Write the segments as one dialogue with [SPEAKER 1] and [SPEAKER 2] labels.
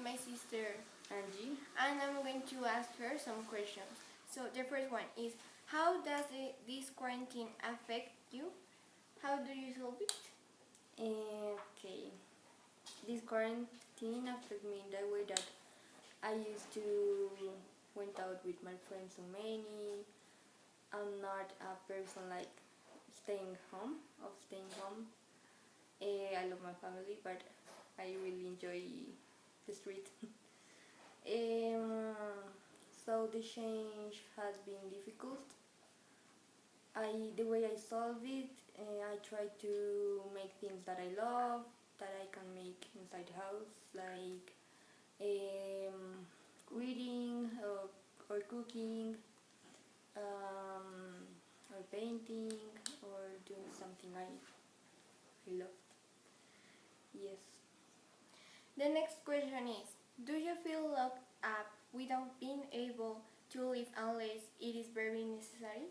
[SPEAKER 1] my sister
[SPEAKER 2] Angie.
[SPEAKER 1] and I'm going to ask her some questions. So the first one is, how does this quarantine affect you? How do you solve it?
[SPEAKER 2] Okay, this quarantine affected me in the way that I used to went out with my friends so many. I'm not a person like staying home. I love my family, but I really enjoy the street. um, so the change has been difficult. The way I solve it, I try to make things that I love, that I can make inside the house, like reading or cooking, or painting, or doing something I love. Yes.
[SPEAKER 1] The next question is, do you feel locked up without being able to live unless it is very necessary?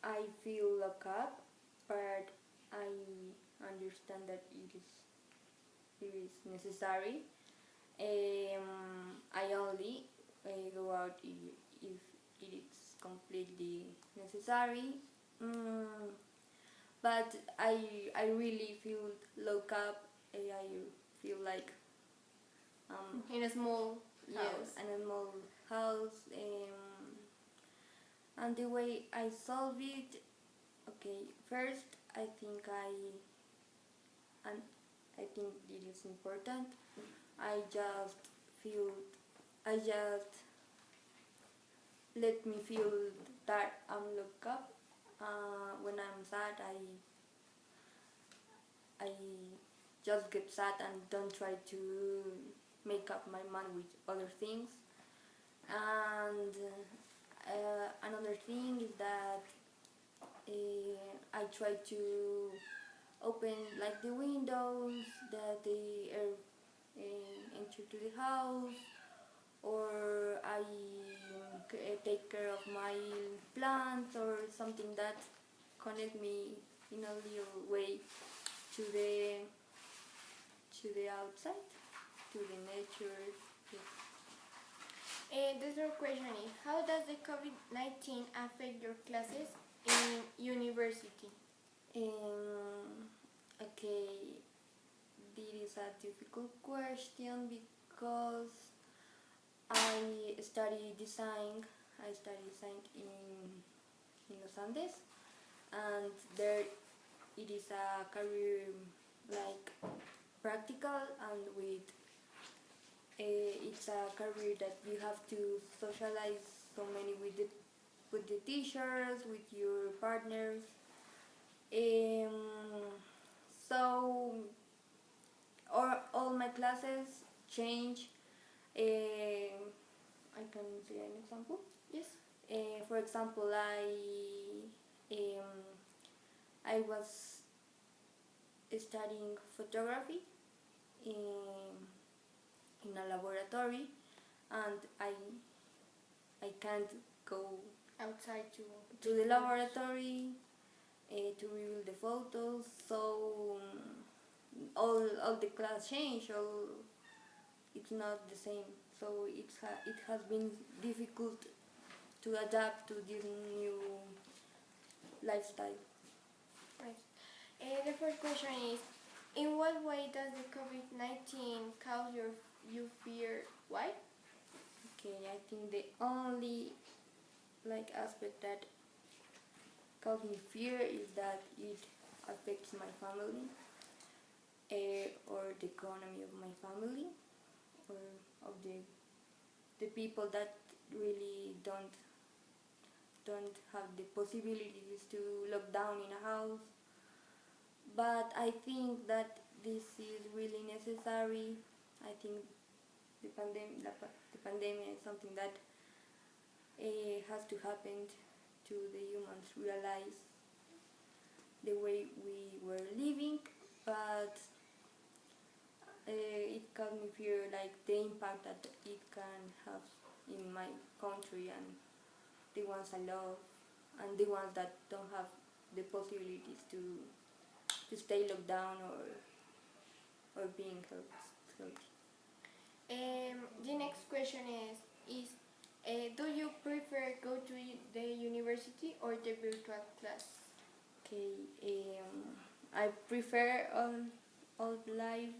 [SPEAKER 2] I feel locked up, but I understand that it is necessary. I only go out if it is completely necessary. But I really feel locked up. I feel like
[SPEAKER 1] In a small
[SPEAKER 2] yes,
[SPEAKER 1] house.
[SPEAKER 2] in a small house. And the way I solve it, okay, first I think I think it is important. I just feel, I just let me feel that I'm locked up. When I'm sad, I just get sad and don't try to make up my mind with other things. And another thing is that I try to open like the windows that the air enter to the house, or I take care of my plants or something that connect me in a little way to the outside, to the nature. Yes.
[SPEAKER 1] The third question is, how does the COVID-19 affect your classes in university?
[SPEAKER 2] Okay, this is a difficult question because I study design. I study design in Los Andes, and there it is a career like practical, and with it's a career that you have to socialize so many with the teachers, with your partners. So all my classes change. I can say an example.
[SPEAKER 1] Yes.
[SPEAKER 2] For example, I was studying photography in a laboratory, and I can't go
[SPEAKER 1] Outside
[SPEAKER 2] to the laboratory to review the photos. So all the class change. It's not the same. So it has been difficult to adapt to this new lifestyle.
[SPEAKER 1] Right. The first question is, in what way does the COVID-19 cause you fear? Why?
[SPEAKER 2] Okay, I think the only like aspect that causes me fear is that it affects my family, or the economy of my family, or of the people that really don't have the possibilities to lock down in a house. But I think that this is really necessary. I think the pandemic is something that has to happen to the humans realize the way we were living, but it caused me fear like the impact that it can have in my country and the ones I love, and the ones that don't have the possibilities to stay locked down, or or being healthy.
[SPEAKER 1] The next question is do you prefer go to the university or the virtual class?
[SPEAKER 2] Okay, I prefer all life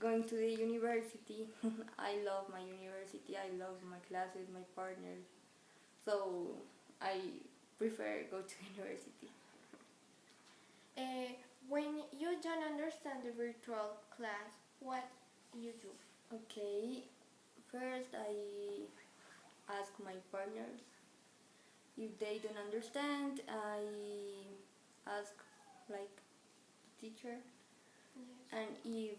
[SPEAKER 2] going to the university. I love my university. I love my classes, my partners. So I prefer go to university.
[SPEAKER 1] When you don't understand the virtual class, what you do?
[SPEAKER 2] Okay, first I ask my partners. If they don't understand, I ask like the teacher.
[SPEAKER 1] Yes.
[SPEAKER 2] And if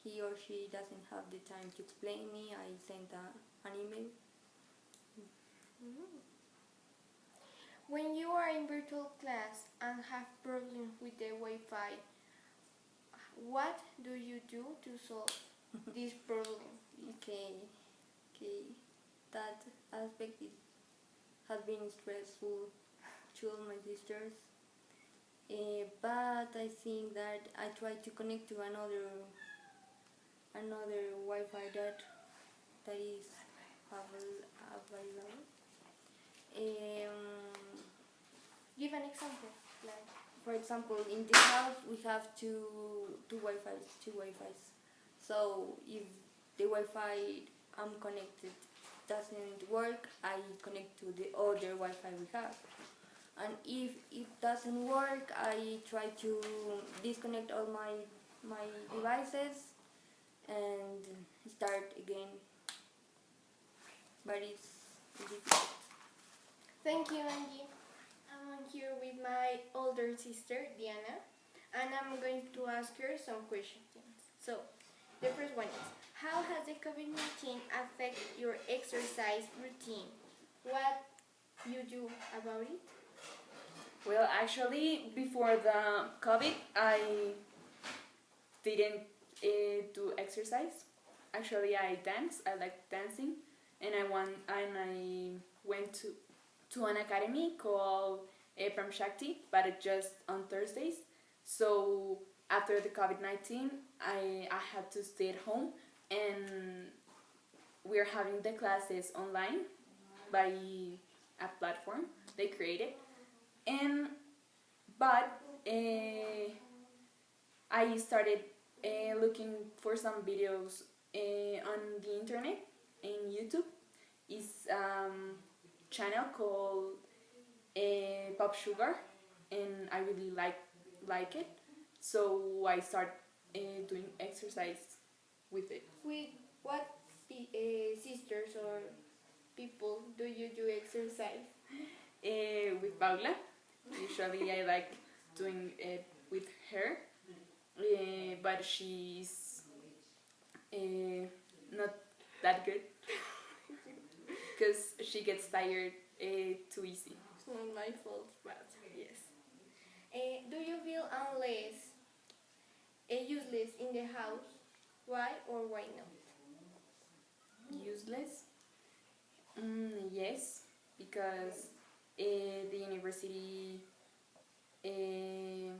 [SPEAKER 2] he or she doesn't have the time to explain me, I send an email.
[SPEAKER 1] Mm. When you are in virtual class and have problems with the Wi-Fi, what do you do to solve this problem?
[SPEAKER 2] Okay, that aspect has been stressful to all my sisters. But I think that I try to connect to another Wi-Fi that is available.
[SPEAKER 1] Give an example. Like,
[SPEAKER 2] For example, in this house we have two Wi-Fis. So if the Wi-Fi I'm connected doesn't work, I connect to the other Wi-Fi we have. And if it doesn't work, I try to disconnect all my devices and start again. But it's difficult.
[SPEAKER 1] thank you, Angie. I'm here with my older sister, Diana, and I'm going to ask her some questions. So, the first one is, how has the COVID-19 affected your exercise routine? What you do about it?
[SPEAKER 3] Well, actually, before the COVID, I didn't do exercise. Actually, I dance. I like dancing, and I went to an academy called Pram Shakti, but it just on Thursdays. So after the COVID-19, I had to stay at home, and we're having the classes online by a platform they created. But I started looking for some videos on the internet in YouTube. It's channel called Pop Sugar, and I really like it. So I start doing exercise with it.
[SPEAKER 1] With what sisters or people do you do exercise?
[SPEAKER 3] With Paula. Usually I like doing it with her, but she's not that good because she gets tired too easy.
[SPEAKER 1] It's not my fault, but yes. Do you feel useless in the house? Why or why not?
[SPEAKER 3] Useless? Yes, because the university, the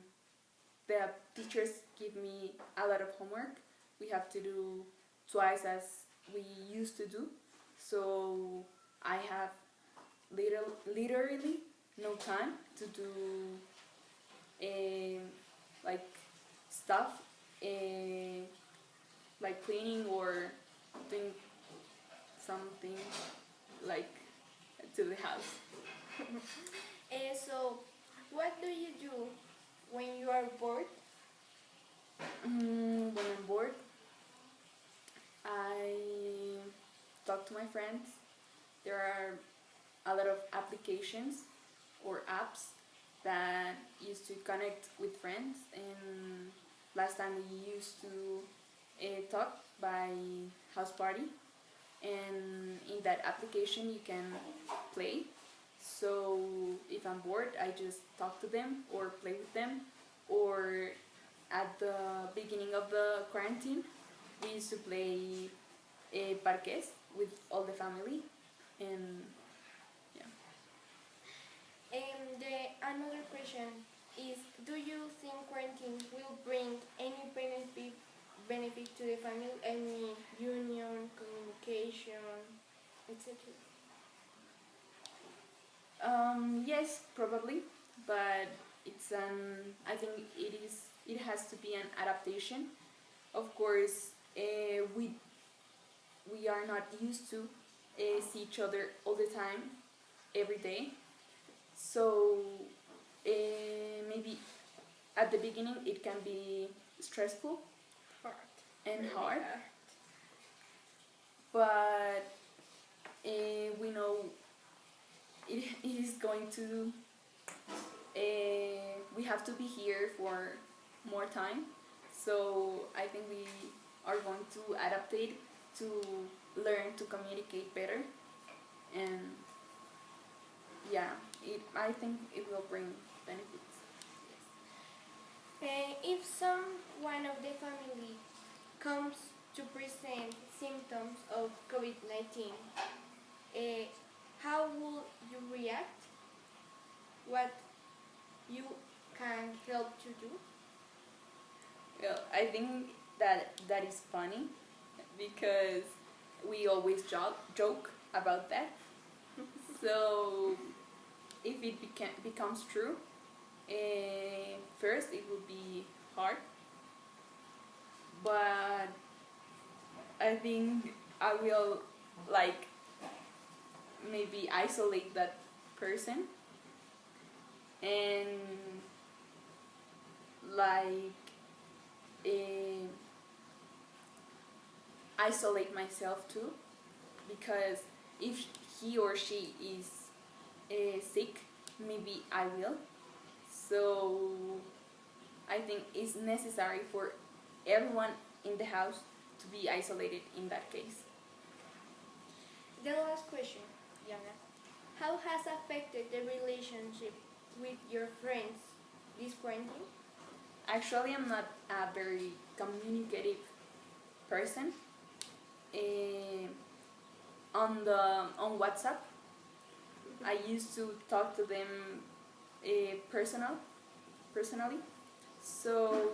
[SPEAKER 3] teachers give me a lot of homework. We have to do twice as we used to do. So I have literally no time to do like stuff like cleaning or doing something like to the house.
[SPEAKER 1] So, what do you do when you are bored?
[SPEAKER 3] When I'm bored, I talk to my friends. There are a lot of applications or apps that used to connect with friends, and last time we used to talk by house party, and in that application you can play. So if I'm bored, I just talk to them or play with them. Or at the beginning of the quarantine, we used to play parques with all the family, and yeah.
[SPEAKER 1] Another question is, do you think quarantine will bring any benefit benefit to the family? I mean, union, communication, etc.
[SPEAKER 3] Yes, probably, but it's an. I think it is. It has to be an adaptation. Of course, we are not used to see each other all the time, every day. So maybe at the beginning it can be stressful
[SPEAKER 1] Hard.
[SPEAKER 3] and
[SPEAKER 1] Really
[SPEAKER 3] hard, but we know it is going to. We have to be here for more time, so I think we are going to adaptate to learn to communicate better, and yeah, I think it will bring benefits.
[SPEAKER 1] If someone of the family comes to present symptoms of COVID-19, how will you react? What you can help to do?
[SPEAKER 3] Well, I think that is funny because we always joke about that. So if it becomes true, first it would be hard, but I think I will like maybe isolate that person and like isolate myself too, because if he or she is sick, maybe I will. So I think it's necessary for everyone in the house to be isolated in that case.
[SPEAKER 1] The last question, Diana. How has affected the relationship with your friends this quarantine?
[SPEAKER 3] Actually, I'm not a very communicative person. On WhatsApp, I used to talk to them personally. So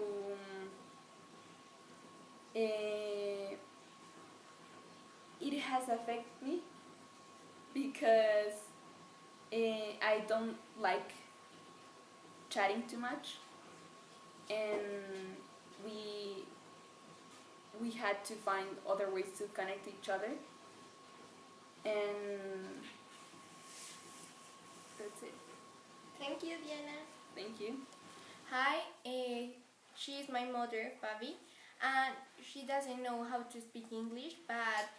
[SPEAKER 3] it has affected me because I don't like chatting too much, and we had to find other ways to connect each other, and that's it.
[SPEAKER 1] Thank you, Diana.
[SPEAKER 3] Thank you.
[SPEAKER 1] Hi, she is my mother, Fabi, and she doesn't know how to speak English, but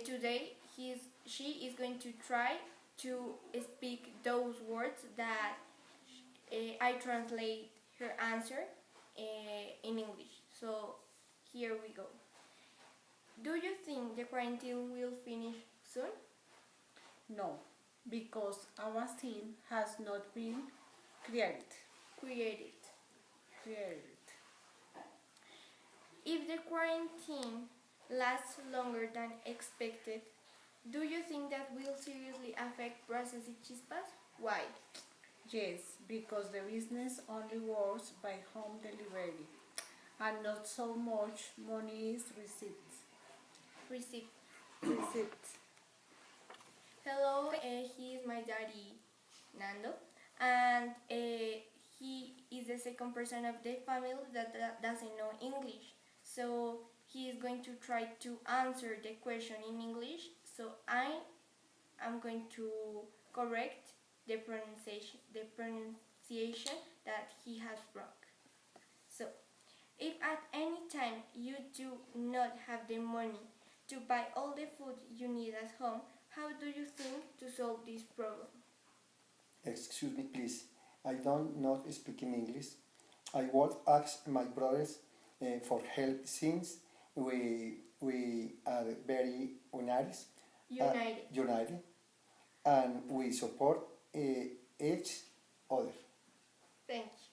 [SPEAKER 1] today she is going to try to speak those words that I translate her answer in English. So here we go. Do you think the quarantine will finish soon?
[SPEAKER 4] No, because a vaccine has not been created.
[SPEAKER 1] Created. If the quarantine lasts longer than expected, do you think that will seriously affect Brazos y Chispas? Why?
[SPEAKER 4] Yes, because the business only works by home delivery, and not so much money is received.
[SPEAKER 1] Receipt. Hello, he is my daddy, Nando, and he is the second person of the family that doesn't know English. So he is going to try to answer the question in English. So I am going to correct the pronunciation that he has wrong. So if at any time you do not have the money to buy all the food you need at home, how do you think to solve this problem?
[SPEAKER 5] Excuse me, please. I don't not speak in English. I would ask my brothers for help since we are very united, and we support each other.
[SPEAKER 1] Thank you.